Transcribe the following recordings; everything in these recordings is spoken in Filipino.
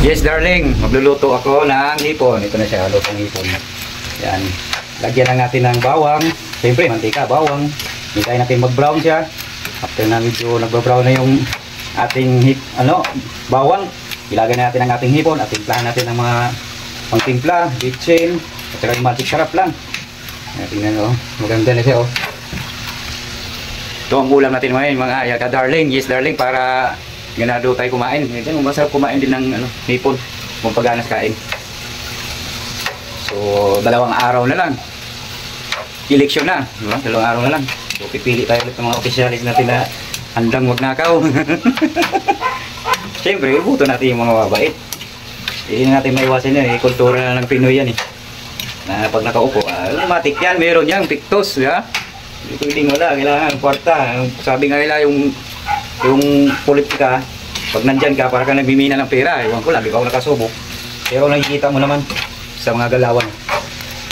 Yes, darling. Magluluto ako ng hipon. Ito na siya, lutong hipon. Yan. Lagyan lang natin ng bawang. Siyempre, mantika, bawang. Hintayin natin mag-brown siya. After na medyo nag-brown na yung ating bawang, ilagay natin ang ating hipon at timplahan natin ng mga pangtimpla, bitchin, at saka yung magic sarap lang. Tingnan nyo, maganda na siya. Ito ang ulam natin ngayon mga ka-darling. Yes, darling, para ganado tayo kumain. Ito, masarap kumain din ng hipon kung pagganas kain. So, 2 araw na lang. Eleksyon na, diba? 2 araw na lang. So, pipili tayo ulit ng mga opisyalis natin na handang magnakaw. Siyempre, ibuto natin yung mga mabait. Hindi natin maiwasan yan. Kultura na ng Pinoy yan eh. Na pag nakaupo, matik yan, meron yan, piktos. Ya? Hindi pwedeng wala, kailangan kwarta. Sabi nga nila yung politika, pag nandyan ka, para ka nagbimina ng pera. Ewan ko lang, di ba ako nakasubok. Pero nakikita mo naman sa mga galawan.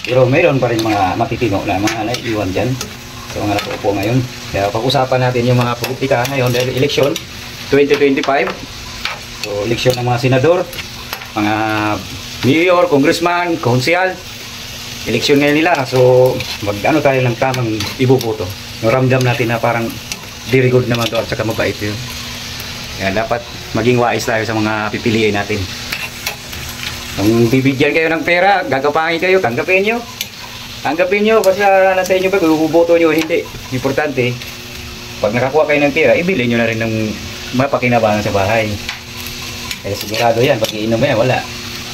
Pero mayroon pa rin mga matitino na mga naiiwan dyan sa mga nakaupo ngayon. Kaya pag-usapan natin yung mga politika ngayon dahil eleksyon 2025. So eleksyon ng mga senador, mga mayor, congressman, konsehal. Eleksyon ngayon nila. So mag-ano tayo ng tamang ibuboto. Naramdam natin na parang very good naman to at saka mabait yun. Kaya dapat maging wais tayo sa mga pipiliin natin. Kung bibigyan kayo ng pera, gagapangin kayo, tanggapin nyo. Tanggapin nyo, basta nasa inyo ba, buboto nyo, hindi. Importante, pag nakakuha kayo ng pera, ibili nyo na rin ng mapakinabangan sa bahay. Kaya sigurado yan, pag iinom yan, wala.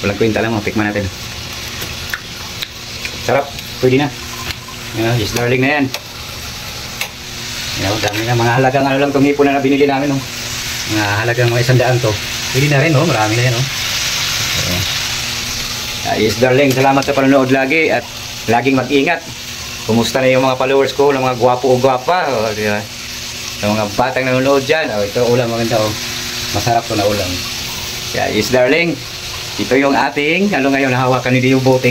Walang kwenta lang, matikman natin. Sarap, pwede na. Yes, darling na yan. Dami na, mga halagang lang itong hipon na binili namin. Mga halagang mga 100 to. Pwede na rin, marami na yan. Yes, darling, salamat sa panonood lagi at laging mag-ingat. Kumusta na yung mga followers ko, ng mga gwapo o gwapa, diba? Sa mga batang nanonood dyan. Ito ulam, maganda. Masarap to na ulam. Yes, darling, ito yung ating ngayon nahawakan ni yung bote.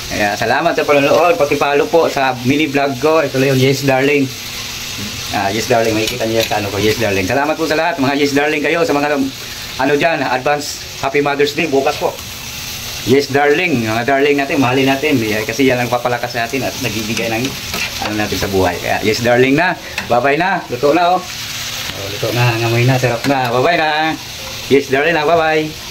Kaya salamat sa panonood, pati-follow po sa mini vlog ko. Ito lang yung Yes, darling. Yes, darling, makikita niyo sa ko, Yes, darling. Salamat po sa lahat, mga Yes, darling kayo, sa mga dyan, advance Happy Mother's Day bukas po. Yes, darling, mga darling natin, mahalin natin kasi yan ang papalakas natin at nagbibigay ng natin sa buhay. Kaya yes, darling na, bye-bye na, luto na luto na, ngamoy na, sarap na, bye-bye na. Yes, darling na, bye-bye.